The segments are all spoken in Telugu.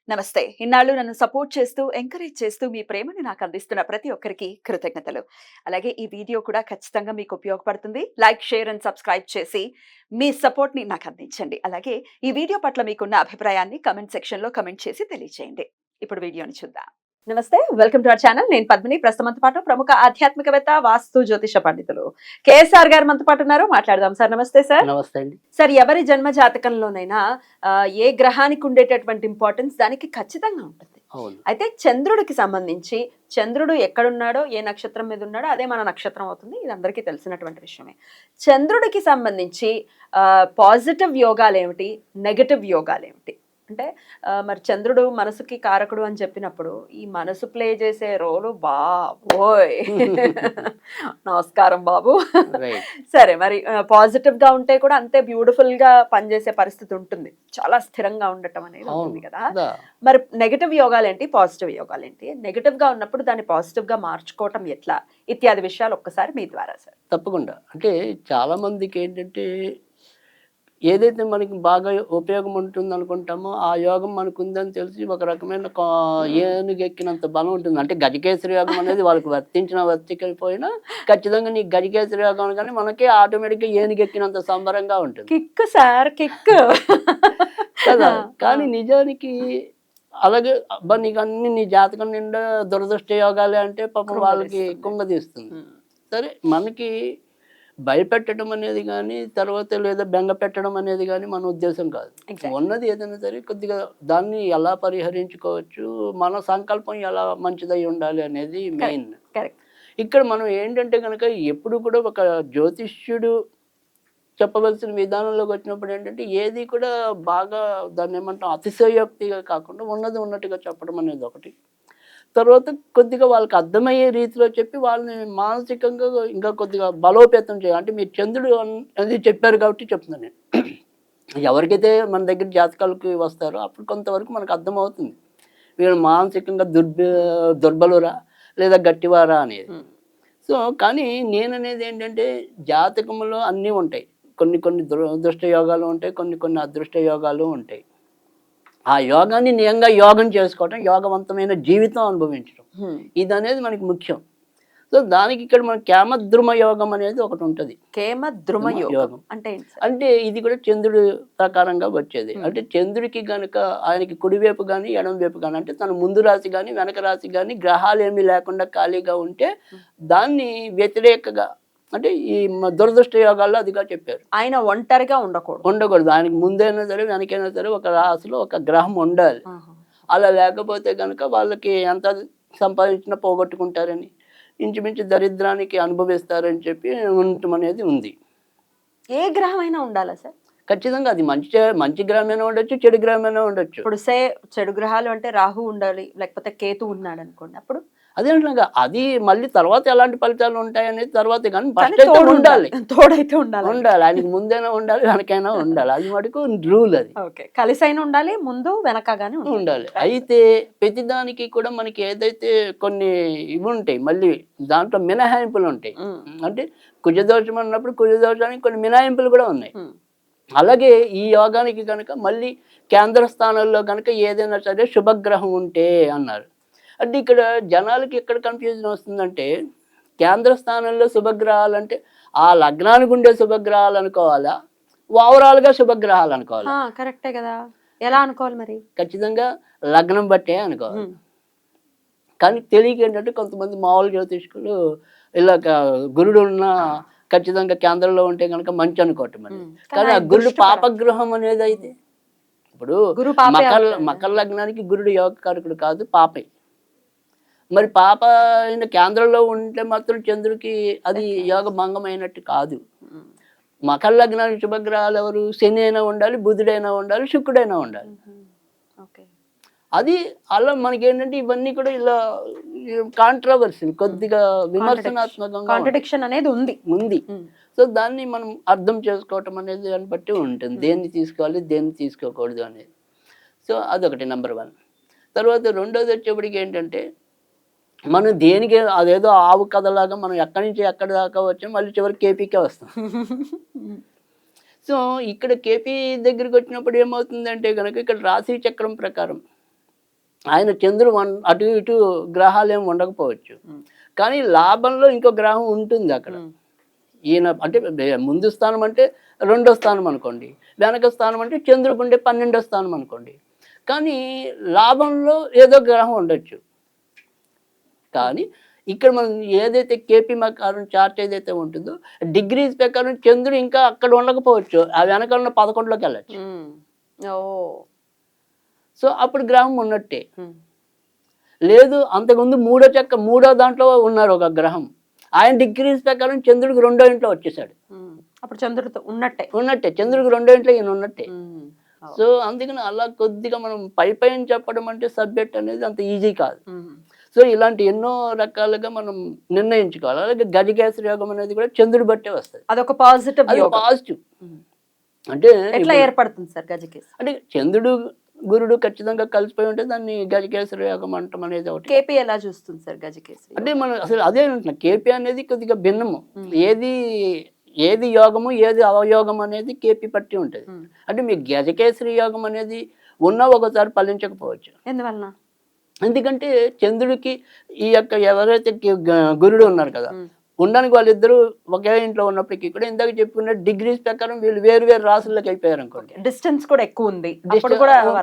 నమస్తే. ఇన్నాళ్ళు నన్ను సపోర్ట్ చేస్తూ, ఎంకరేజ్ చేస్తూ మీ ప్రేమని నాకు అందిస్తున్న ప్రతి ఒక్కరికి కృతజ్ఞతలు. అలాగే ఈ వీడియో కూడా ఖచ్చితంగా మీకు ఉపయోగపడుతుంది. లైక్, షేర్ అండ్ సబ్స్క్రైబ్ చేసి మీ సపోర్ట్‌ని నాకు అందించండి. అలాగే ఈ వీడియో పట్ల మీకున్న అభిప్రాయాన్ని కామెంట్ సెక్షన్‌లో కామెంట్ చేసి తెలియజేయండి. ఇప్పుడు వీడియోని చూద్దాం. నమస్తే. Welcome to our channel. నేను పద్మిని. ప్రస్తుతం మనతో పాటు ప్రముఖ ఆధ్యాత్మికవేత్త, వాస్తు జ్యోతిష పండితులు కేఎస్ఆర్ గారు మనతో పాటు ఉన్నారు. మాట్లాడదాం సార్. నమస్తే సార్. నమస్తే అండి. సార్, ఎవరి జన్మ జాతకంలోనైనా ఏ గ్రహానికి ఉండేటటువంటి ఇంపార్టెన్స్ దానికి ఖచ్చితంగా ఉంటుంది. అవును. అయితే చంద్రుడికి సంబంధించి చంద్రుడు ఎక్కడున్నాడో, ఏ నక్షత్రం మీద ఉన్నాడో అదే మన నక్షత్రం అవుతుంది. ఇది అందరికీ తెలిసినటువంటి విషయమే. చంద్రుడికి సంబంధించి పాజిటివ్ యోగాలు ఏమిటి, నెగటివ్ యోగాలు ఏమిటి? అంటే మరి చంద్రుడు మనసుకి కారకుడు అని చెప్పినప్పుడు ఈ మనసు ప్లే చేసే రోలు బాబోయ్. నమస్కారం బాబు. రైట్. సరే, మరి పాజిటివ్ గా ఉంటే కూడా అంతే బ్యూటిఫుల్ గా పనిచేసే పరిస్థితి ఉంటుంది. చాలా స్థిరంగా ఉండటం అనేది ఉంటుంది కదా. మరి నెగటివ్ యోగాలు ఏంటి, పాజిటివ్ యోగాలు ఏంటి? నెగటివ్ గా ఉన్నప్పుడు దాన్ని పాజిటివ్ గా మార్చుకోవటం ఎట్లా, ఇత్యాది విషయాలు ఒక్కసారి మీ ద్వారా సార్. తప్పకుండా. అంటే చాలా మందికి ఏంటంటే ఏదైతే మనకి బాగా ఉపయోగం ఉంటుంది అనుకుంటామో ఆ యోగం మనకు ఉందని తెలిసి ఒక రకమైన ఏనుగెక్కినంత బలం ఉంటుంది. అంటే గజకేసరి యోగం అనేది వాళ్ళకి వర్తికపోయినా ఖచ్చితంగా నీకు గజకేసరి యోగం కానీ మనకి ఆటోమేటిక్గా ఏనుగెక్కినంత సంబరంగా ఉంటుంది. కిక్ సార్, కిక్ కదా. కానీ నిజానికి అలాగే నీకు అన్ని నీ జాతకం నిండా దురదృష్ట యోగాలే అంటే పాపం వాళ్ళకి కుంగదీస్తుంది. సరే, మనకి భయపెట్టడం అనేది కానీ తర్వాత లేదా బెంగ పెట్టడం అనేది కానీ మన ఉద్దేశం కాదు. ఉన్నది ఏదైనా సరే కొద్దిగా దాన్ని ఎలా పరిహరించుకోవచ్చు, మన సంకల్పం ఎలా మంచిదై ఉండాలి అనేది మెయిన్. ఇక్కడ మనం ఏంటంటే కనుక ఎప్పుడు కూడా ఒక జ్యోతిష్యుడు చెప్పవలసిన విధానంలోకి వచ్చినప్పుడు ఏంటంటే ఏది కూడా బాగా దాన్ని ఏమంటాం అతిశయోక్తిగా కాకుండా ఉన్నది ఉన్నట్టుగా చెప్పడం అనేది ఒకటి. తర్వాత కొద్దిగా వాళ్ళకి అర్థమయ్యే రీతిలో చెప్పి వాళ్ళని మానసికంగా ఇంకా కొద్దిగా బలోపేతం చేయాలి. అంటే మీరు చంద్రుడు అది చెప్పారు కాబట్టి చెప్తున్నాను నేను. ఎవరికైతే మన దగ్గర జాతకాలకి వస్తారో అప్పుడు కొంతవరకు మనకు అర్థమవుతుంది వీళ్ళు మానసికంగా దుర్బలురా లేదా గట్టివారా అనేది. సో కానీ నేననేది ఏంటంటే జాతకంలో అన్నీ ఉంటాయి. కొన్ని కొన్ని దురదృష్ట యోగాలు ఉంటాయి, కొన్ని కొన్ని అదృష్ట యోగాలు ఉంటాయి. ఆ యోగాన్ని నిజంగా యోగం చేసుకోవటం, యోగవంతమైన జీవితం అనుభవించడం, ఇది అనేది మనకి ముఖ్యం. సో దానికి ఇక్కడ మన కేమద్రుమ యోగం అనేది ఒకటి ఉంటుంది. కేమద్రుమ యోగం అంటే ఇది కూడా చంద్రుడి ప్రకారంగా వచ్చేది. అంటే చంద్రుడికి గనుక ఆయనకి కుడివైపు కానీ ఎడమ వైపు కానీ అంటే తన ముందు రాశి కానీ వెనక రాశి కానీ గ్రహాలు ఏమీ లేకుండా ఖాళీగా ఉంటే దాన్ని వ్యతిరేకగా అంటే ఈ దురదృష్ట యోగాల్లో అదిగా చెప్పారు. ఆయన ఒంటరిగా ఉండకూడదు. ఆయనకి ముందైనా సరే వెనకైనా సరే ఒక రాశిలో ఒక గ్రహం ఉండాలి. అలా లేకపోతే కనుక వాళ్ళకి ఎంత సంపాదించినా పోగొట్టుకుంటారని, ఇంచుమించు దరిద్రానికి అనుభవిస్తారని చెప్పి ఉండటం అనేది ఉంది. ఏ గ్రహం అయినా ఉండాలా సార్? ఖచ్చితంగా అది మంచి గ్రహమైనా ఉండొచ్చు, చెడు గ్రహమైనా ఉండొచ్చు. ఇప్పుడు చెడు గ్రహాలు అంటే రాహు ఉండాలి, లేకపోతే కేతు ఉన్నాడు అనుకోండి, అప్పుడు అదే అది మళ్ళీ తర్వాత ఎలాంటి ఫలితాలు ఉంటాయి అనేది తర్వాత, కానీ ఫస్ట్ అయితే ఉండాలి, తోడైతే ఉండాలి. ఆయనకి ముందైనా ఉండాలి, వెనకైనా ఉండాలి. అది మటుకు రూల్. అది కలిసి అయినా ఉండాలి, ముందు వెనకగానే ఉండాలి. అయితే ప్రతిదానికి కూడా మనకి ఏదైతే కొన్ని ఇవి ఉంటాయి, మళ్ళీ దాంట్లో మినహాయింపులు ఉంటాయి. అంటే కుజదోషం అన్నప్పుడు కుజదోషానికి కొన్ని మినహాయింపులు కూడా ఉన్నాయి. అలాగే ఈ యోగానికి కనుక మళ్ళీ కేంద్ర స్థానంలో కనుక ఏదైనా సరే శుభగ్రహం ఉంటే అన్నారు. అంటే ఇక్కడ జనాలకి ఎక్కడ కన్ఫ్యూజన్ వస్తుందంటే కేంద్ర స్థానంలో శుభగ్రహాలు అంటే ఆ లగ్నానికి ఉండే శుభగ్రహాలు అనుకోవాలా, ఓవరాల్గా శుభగ్రహాలు అనుకోవాలా? కరెక్టే కదా. ఎలా అనుకోవాలి మరి? ఖచ్చితంగా లగ్నం బట్టే అనుకోవాలి. కానీ తెలియక ఏంటంటే కొంతమంది మామూలు జ్యోతిష్కులు ఇలా గురుడు ఉన్న ఖచ్చితంగా కేంద్రంలో ఉంటే కనుక మంచి అనుకోవటం అని. కానీ ఆ గురుడు పాపగ్రహం అనేది అయితే ఇప్పుడు మకర లగ్నానికి గురుడు యోగకారకుడు కాదు, పాపే. మరి పాప అయిన కేంద్రంలో ఉంటే మాత్రం చంద్రుడికి అది యోగ భంగమైనట్టు కాదు. మకర లగ్నానికి శుభగ్రహాలు ఎవరు? శని అయినా ఉండాలి, బుధుడైనా ఉండాలి, శుక్రుడైనా ఉండాలి. అది అలా మనకేంటంటే ఇవన్నీ కూడా ఇలా కాంట్రవర్సీ, కొద్దిగా విమర్శనాత్మకంగా కాంట్రడిక్షన్ అనేది ఉంది. సో దాన్ని మనం అర్థం చేసుకోవటం అనేది దాన్ని బట్టి ఉంటుంది, దేన్ని తీసుకోవాలి దేన్ని తీసుకోకూడదు అనేది. సో అదొకటి నెంబర్ 1. తర్వాత రెండోది వచ్చేప్పటికి ఏంటంటే మనం దేనికి అదేదో ఆవు కథలాగా మనం ఎక్కడి నుంచి ఎక్కడి దాకా వచ్చి మళ్ళీ చివరికి కేపీకే వస్తాం. సో ఇక్కడ కేపీ దగ్గరికి వచ్చినప్పుడు ఏమవుతుందంటే కనుక ఇక్కడ రాశి చక్రం ప్రకారం ఆయన చంద్రుడు అటు ఇటు గ్రహాలు ఏమి ఉండకపోవచ్చు, కానీ లాభంలో ఇంకో గ్రహం ఉంటుంది అక్కడ. ఈయన అంటే ముందు స్థానం అంటే 2వ స్థానం అనుకోండి, వెనక స్థానం అంటే చంద్రుడికి ఉండే 12వ స్థానం అనుకోండి, కానీ లాభంలో ఏదో గ్రహం ఉండొచ్చు. కానీ ఇక్కడ మనం ఏదైతే కేపీ ప్రకారం చార్ట్ ఏదైతే ఉంటుందో డిగ్రీస్ ప్రకారం చంద్రుడు ఇంకా అక్కడ ఉండకపోవచ్చు, ఆ వెనక ఉన్న 11లోకి వెళ్ళచ్చు. సో అప్పుడు గ్రహం ఉన్నట్టే. లేదు అంతకుముందు మూడో దాంట్లో ఉన్నారు ఒక గ్రహం, ఆయన డిగ్రీస్ ప్రకారం చంద్రుడికి 2వ ఇంట్లో వచ్చేసాడు, అప్పుడు చంద్రుడితో ఉన్నట్టే చంద్రుడికి 2వ ఇంట్లో ఈయన ఉన్నట్టే. సో అందుకని అలా కొద్దిగా మనం పైన చెప్పడం అంటే సబ్జెక్ట్ అనేది అంత ఈజీ కాదు. సో ఇలాంటి ఎన్నో రకాలుగా మనం నిర్ణయించుకోవాలి. అలాగే గజకేసరి యోగం అనేది కూడా చంద్రుడి బట్టే వస్తుంది. అదొక పాజిటివ్. అంటే ఎట్లా ఏర్పడుతుంది సార్ గజకేసరి? అంటే చంద్రుడు గురుడు ఖచ్చితంగా కలిసిపోయి ఉంటే దాన్ని గజకేసరి యోగం అంటాం అనేది ఒకటి. కేపీ ఎలా చూస్తుంది సార్ గజకేసరి? అంటే మనం అసలు అదే అంటున్నా, కేపీ అనేది కొద్దిగా భిన్నము. ఏది యోగము ఏది అవయోగం అనేది కేపీ పట్టి ఉంటుంది. అంటే మీ గజకేసరి యోగం అనేది ఉన్నా ఒకసారి ఫలించకపోవచ్చు. ఎందువలన? ఎందుకంటే చంద్రుడికి ఈ యొక్క ఎవరైతే గురుడు ఉన్నారు కదా, ఉండడానికి వాళ్ళిద్దరూ ఒకే ఇంట్లో ఉన్నప్పటికీ కూడా ఇందాక చెప్పుకున్న డిగ్రీస్ ప్రకారం వీళ్ళు వేరు వేరు రాసుల్లోకి అయిపోయారు అనుకోండి, డిస్టెన్స్ కూడా ఎక్కువ ఉంది,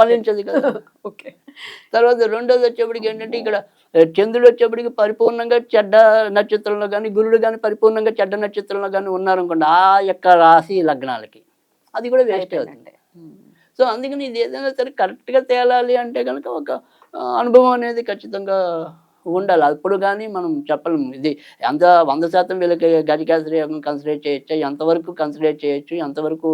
ఫలించదు కదా. తర్వాత రెండోది వచ్చేప్పటికి ఏంటంటే ఇక్కడ చంద్రుడు వచ్చేప్పటికి పరిపూర్ణంగా చెడ్డ నక్షత్రంలో కానీ, గురుడు కానీ పరిపూర్ణంగా చెడ్డ నక్షత్రంలో కానీ ఉన్నారనుకోండి, ఆ యొక్క రాశి లగ్నాలకి అది కూడా వేస్ట్ అవుతుంది. సో అందుకని ఇది ఏదైనా సరే కరెక్ట్గా తేలాలి అంటే కనుక ఒక అనుభవం అనేది ఖచ్చితంగా ఉండాలి. అప్పుడు కానీ మనం చెప్పలేము ఇది ఎంత 100% వీళ్ళకి గజకేసరి యోగం కన్సిడర్ చేయొచ్చా, ఎంతవరకు కన్సిడర్ చేయొచ్చు, ఎంతవరకు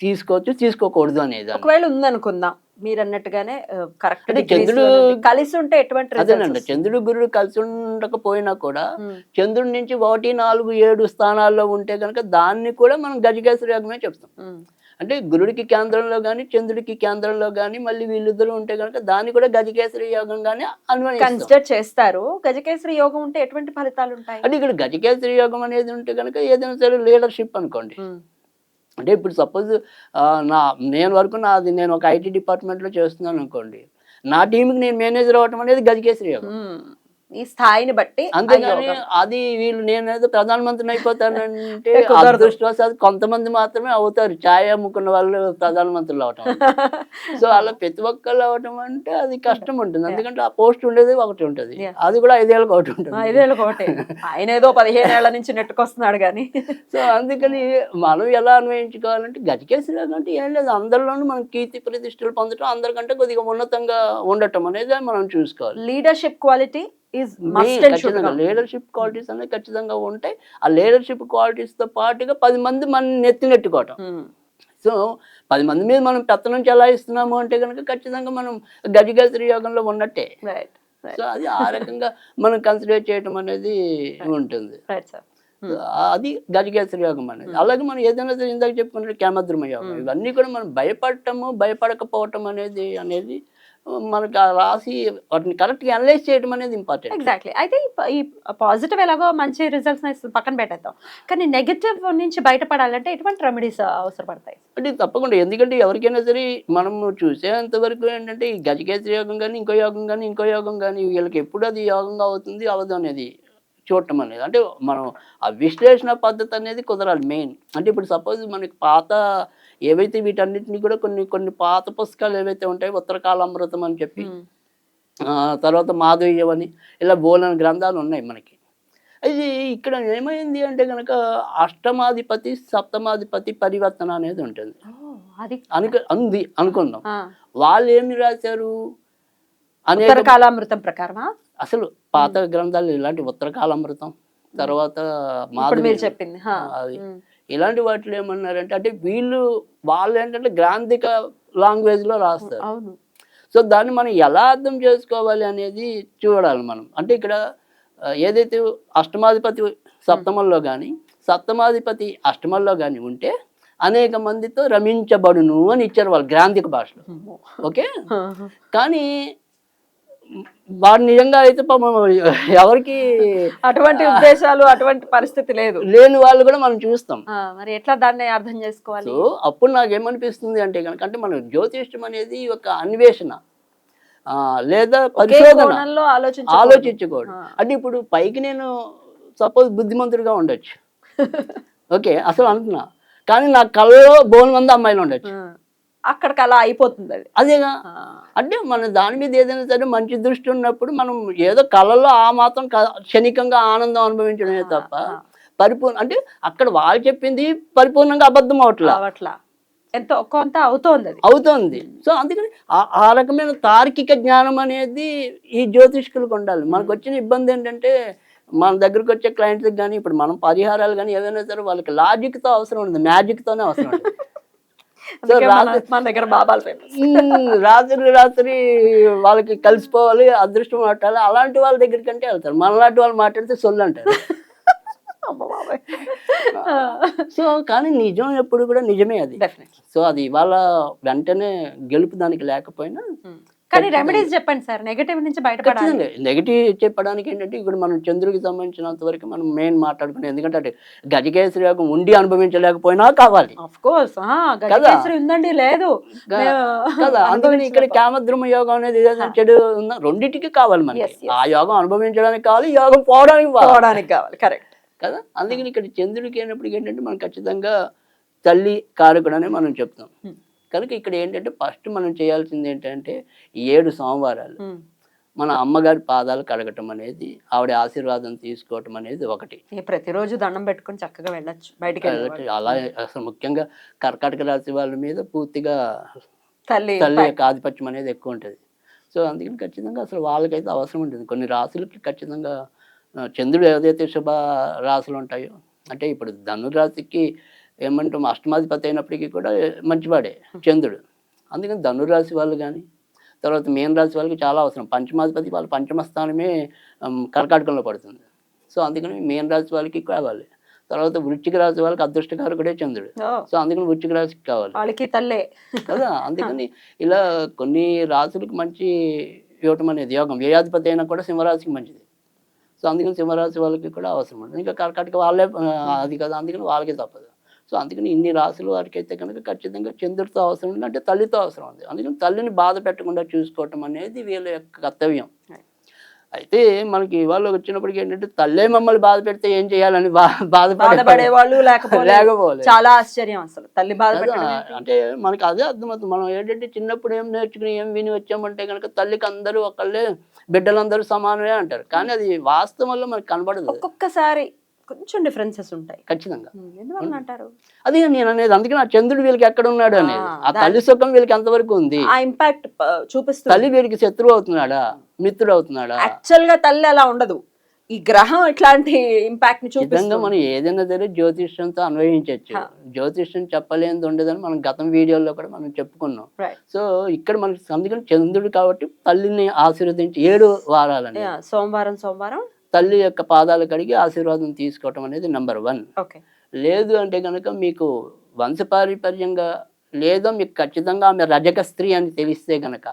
తీసుకోకూడదు అనేది. ఒకవేళ ఉందనుకుందాం మీరు అన్నట్టుగానే కరెక్ట్ చంద్రుడు కలిసి ఉంటే ఎటువంటి అదేనండి, చంద్రుడు గురుడు కలిసి ఉండకపోయినా కూడా చంద్రుడి నుంచి 1, 4, 7 స్థానాల్లో ఉంటే కనుక దాన్ని కూడా మనం గజకేసరి యోగమే చెప్తాం. అంటే గురుడికి కేంద్రంలో కానీ చంద్రుడికి కేంద్రంలో కానీ మళ్ళీ వీళ్ళిద్దరూ ఉంటే కనుక దాన్ని కూడా గజకేసరి యోగంగానే కన్సిడర్ చేస్తారు. గజకేసరి యోగం ఉంటే ఎటువంటి ఫలితాలు ఉంటాయి అంటే ఇక్కడ గజకేసరి యోగం అనేది ఉంటే కనుక ఏదైనా సరే లీడర్షిప్ అనుకోండి. అంటే ఇప్పుడు సపోజ్ నేను ఒక IT డిపార్ట్మెంట్లో చేస్తున్నాను అనుకోండి, నా టీంకి నేను మేనేజర్ అవ్వటం అనేది గజకేసరి యోగం. ఈ స్థాయిని బట్టి. అంతేగాని అది వీళ్ళు నేనేదో ప్రధానమంత్రిని అయిపోతానంటే అదృష్టవశాత్తు కొంతమంది మాత్రమే అవుతారు, ఛాయ్ అమ్ముకున్న వాళ్ళు ప్రధానమంత్రులు అవటం. సో అలా ప్రతి ఒక్కళ్ళు అవటం అంటే అది కష్టం ఉంటుంది, ఎందుకంటే ఆ పోస్ట్ ఉండేది ఒకటి ఉంటుంది, అది కూడా 5 ఏళ్ళకి ఒకటి ఉంటుంది. 5 ఏళ్ళకి ఒకటి, ఆయన ఏదో 15 ఏళ్ల నుంచి నెట్టుకొస్తున్నాడు కానీ. సో అందుకని మనం ఎలా అన్వయించుకోవాలంటే గజకేసరి అంటే ఏం లేదు, అందరిలోనూ మనం కీర్తి ప్రతిష్టలు పొందటం, అందరికంటే కొద్దిగా ఉన్నతంగా ఉండటం అనేది మనం చూసుకోవాలి. లీడర్షిప్ క్వాలిటీ లీడర్షిప్ క్వాలిటీస్ అనేది ఖచ్చితంగా ఉంటాయి. ఆ లీడర్షిప్ క్వాలిటీస్ తో పాటుగా 10 మంది మనం నెత్తినెట్టుకోవటం. సో 10 మంది మీద మనం పెత్తనం చెలాయిస్తున్నాము అంటే కనుక ఖచ్చితంగా మనం గజకేసరి యోగంలో ఉన్నట్టే. సో అది ఆ రకంగా మనం కన్సిడర్ చేయటం అనేది ఉంటుంది. అది గజకేసరి యోగం అనేది. అలాగే మనం ఏదైనా ఇందాక చెప్పుకుంటే కేమద్రుమ యోగం, ఇవన్నీ కూడా మనం భయపడకపోవటం అనేది మనకు ఆ రాసి వాటిని కరెక్ట్గా అనలైజ్ చేయడం అనేది ఇంపార్టెంట్. ఎగ్జాక్ట్లీ. అయితే ఈ పాజిటివ్ ఎలాగో మంచి రిజల్ట్స్ పక్కన పెట్టేద్దాం, కానీ నెగటివ్ నుంచి బయటపడాలంటే ఎటువంటి రెమెడీస్ అవసరపడతాయి? అంటే తప్పకుండా, ఎందుకంటే ఎవరికైనా సరే మనం చూసేంత వరకు ఏంటంటే ఈ గజకేసరి యోగం కానీ ఇంకో యోగం కానీ వీళ్ళకి ఎప్పుడు అది యోగంగా అవుతుంది అవ్వదు అనేది చూడటం అనేది. అంటే మనం ఆ విశ్లేషణ పద్ధతి అనేది కుదరాలి మెయిన్. అంటే ఇప్పుడు సపోజ్ మనకి పాత ఏవైతే వీటన్నిటిని కూడా కొన్ని పాత పుస్తకాలు ఏవైతే ఉంటాయో, ఉత్తరకాలామృతం అని చెప్పి, తర్వాత మాధవీయం అని, ఇలా బోలెని గ్రంథాలు ఉన్నాయి మనకి. అది ఇక్కడ ఏమైంది అంటే కనుక అష్టమాధిపతి సప్తమాధిపతి పరివర్తన అనేది ఉంటుంది, ఉంది అనుకుందాం. వాళ్ళు ఏమి రాశారు ఉత్తరకాలామృతం ప్రకారమా? అసలు పాత గ్రంథాలు ఇలాంటి ఉత్తరకాలామృతం, తర్వాత మీరు చెప్పింది అది ఇలాంటి వాటిలో ఏమన్నారంటే, అంటే వాళ్ళు ఏంటంటే గ్రాంధిక లాంగ్వేజ్ లో రాస్తారు. సో దాన్ని మనం ఎలా అర్థం చేసుకోవాలి అనేది చూడాలి మనం. అంటే ఇక్కడ ఏదైతే అష్టమాధిపతి సప్తమంలో కానీ సప్తమాధిపతి అష్టమంలో కానీ ఉంటే అనేక మందితో రమించబడును అని ఇచ్చారు వాళ్ళు గ్రాంధిక భాషలో. ఓకే, కానీ వాడు నిజంగా అయితే ఎవరికి అటువంటి ఉద్దేశాలు అటువంటి పరిస్థితి లేని వాళ్ళు కూడా మనం చూస్తాం. మరి ఎట్లా దాన్ని అర్థం చేసుకోవాలి? సో అప్పుడు నాకేమనిపిస్తుంది అంటే కనుక, అంటే మన జ్యోతిష్యం అనేది ఒక అన్వేషణ. లేదా ఒకే పరిశోధన కోణంలో ఆలోచించకూడదు. అంటే ఇప్పుడు పైకి నేను సపోజ్ బుద్ధిమంతుడిగా ఉండొచ్చు, ఓకే అసలు అంటున్నా, కానీ నా కళ్ళలో బోల్ మంది అమ్మాయిలు ఉండొచ్చు. అక్కడికి అలా అయిపోతుంది అది. అదేగా, అంటే మన దాని మీద ఏదైనా సరే మంచి దృష్టి ఉన్నప్పుడు మనం ఏదో కళల్లో ఆ మాత్రం క్షణికంగా ఆనందం అనుభవించడమే తప్ప పరిపూర్ణ అంటే అక్కడ వాళ్ళు చెప్పింది పరిపూర్ణంగా అబద్ధం అవట్లా, ఎంతో కొంత అవుతోంది. సో అందుకని ఆ రకమైన తార్కిక జ్ఞానం అనేది ఈ జ్యోతిష్కులకు ఉండాలి. మనకు వచ్చిన ఇబ్బంది ఏంటంటే మన దగ్గరకు వచ్చే క్లయింట్స్కి కానీ ఇప్పుడు మనం పరిహారాలు కానీ ఏదైనా సరే వాళ్ళకి లాజిక్తో అవసరం ఉంది, మ్యాజిక్తోనే అవసరం ఉంది. సో మన దగ్గర బాబాలు ఫేమస్. రాత్రి వాళ్ళకి కలిసిపోవాలి, అదృష్టం పట్టాలి, అలాంటి వాళ్ళ దగ్గరికి అంటే వెళ్తారు. మనలాంటి వాళ్ళు మాట్లాడితే సొల్లు అంటారు. సో కానీ నిజం ఎప్పుడు కూడా నిజమే అది. సో అది ఇవాళ వెంటనే గెలుపు దానికి లేకపోయినా, కానీ రెమెడీస్ చెప్పండి సార్, నెగటివ్ నుంచి బయటపడాలి. నెగటివ్ చెప్పడానికి ఏంటంటే ఇప్పుడు మనం చంద్రుడికి సంబంధించినంత వరకు మనం మెయిన్ మాట్లాడుకునే, ఎందుకంటే అంటే గజకేసరి యోగం ఉండి అనుభవించలేకపోయినా కావాలి ఉందండి, లేదు కదా. అందుకని ఇక్కడ కామద్రుమ యోగం అనేది చెడు ఉన్న రెండింటికి కావాలి మనకి. ఆ యోగం అనుభవించడానికి కావాలి, యోగం పోవడానికి కావాలి. కరెక్ట్ కదా. అందుకని ఇక్కడ చంద్రుడికి అయినప్పటికీ ఏంటంటే మనం ఖచ్చితంగా తల్లి కారకుడు అని మనం చెప్తాం. కనుక ఇక్కడ ఏంటంటే ఫస్ట్ మనం చేయాల్సింది ఏంటంటే 7 సోమవారాలు మన అమ్మగారి పాదాలు కడగటం అనేది, ఆవిడ ఆశీర్వాదం తీసుకోవటం అనేది ఒకటి. ప్రతిరోజు దండం పెట్టుకుని చక్కగా వెళ్ళొచ్చు బయటికి. అలా అసలు ముఖ్యంగా కర్కాటక రాశి వాళ్ళ మీద పూర్తిగా తల్లి యొక్క ఆధిపత్యం అనేది ఎక్కువ ఉంటుంది. సో అందుకని ఖచ్చితంగా అసలు వాళ్ళకైతే అవసరం ఉంటుంది. కొన్ని రాశులకి ఖచ్చితంగా చంద్రుడు ఏదైతే శుభ రాశులు ఉంటాయో, అంటే ఇప్పుడు ధనురాశికి ఏమంటాం అష్టమాధిపతి అయినప్పటికీ కూడా మంచివాడే చంద్రుడు. అందుకని ధనురాశి వాళ్ళు కానీ తర్వాత మీన రాశి వాళ్ళకి చాలా అవసరం. పంచమాధిపతి వాళ్ళ పంచమ స్థానమే కర్కాటకంలో పడుతుంది. సో అందుకని మీన రాశి వాళ్ళకి కావాలి. తర్వాత వృశ్చిక రాశి వాళ్ళకి అదృష్టకారకుడే చంద్రుడు. సో అందుకని వృశ్చిక రాశికి కావాలి, వాళ్ళకి తల్లే కదా. అందుకని ఇలా కొన్ని రాశులకు మంచి ఇవ్వటం అనేది యోగం. వ్యయాధిపతి అయినా కూడా సింహరాశికి మంచిది. సో అందుకని సింహరాశి వాళ్ళకి కూడా అవసరం ఉంటుంది. ఇంకా కర్కాటక వాళ్ళే అది కదా, అందుకని వాళ్ళకే తప్పదు. సో అందుకని ఇన్ని రాశుల వారికి అయితే కనుక ఖచ్చితంగా చంద్రుడితో అవసరం ఉంది, అంటే తల్లితో అవసరం ఉంది. అందుకని తల్లిని బాధ పెట్టకుండా చూసుకోవటం అనేది వీళ్ళ యొక్క కర్తవ్యం. అయితే మనకి ఇవాళ వచ్చినప్పటికీ ఏంటంటే తల్లే మమ్మల్ని బాధ పెడితే ఏం చేయాలని బాధపడేవాళ్ళు లేకపోలేదు. చాలా ఆశ్చర్యం అసలు తల్లి బాధ అంటే మనకి అదే అర్థమవుతుంది. మనం ఏంటంటే చిన్నప్పుడు ఏం నేర్చుకుని ఏం విని వచ్చామంటే కనుక తల్లికి అందరూ ఒకళ్ళే, బిడ్డలందరూ సమానమే అంటారు. కానీ అది వాస్తవంలో మనకు కనబడదు. ఒక్కొక్కసారి కొంచెం డిఫరెన్సెస్ ఉంటాయి ఖచ్చితంగా. ఎందువల్ల అంటారు? అదే నేను అనేది. అందుకే ఆ చంద్రుడు వీళ్ళకి ఎక్కడ ఉన్నాడు అనేది, ఆ తల్లి సుఖం వీళ్ళకి ఎంతవరకు ఉంది, ఆ ఇంపాక్ట్ చూపిస్తుంది. తల్లి వీరికి శత్రువు అవుతున్నాడా, మిత్రుడు అవుతున్నాడా? యాక్చువల్ గా తల్లి అలా ఉండదు, ఈ గ్రహం ఇట్లాంటి ఇంపాక్ట్ ని చూపిస్తుంది. మనం ఏదైనా సరే జ్యోతిష్యంతో అన్వయించవచ్చు. జ్యోతిష్యం చెప్పలేనిది ఉండదని మనం గతం వీడియోలో కూడా మనం చెప్పుకున్నాం. సో ఇక్కడ మనకి అందుకని చంద్రుడు కాబట్టి తల్లిని ఆశీర్వదించి 7 వారాలని సోమవారం తల్లి యొక్క పాదాలు కడిగి ఆశీర్వాదం తీసుకోవటం అనేది నెంబర్ 1. లేదు అంటే కనుక మీకు వంశపారిపర్యంగా, లేదా మీకు ఖచ్చితంగా ఆమె రజక స్త్రీ అని తెలిస్తే కనుక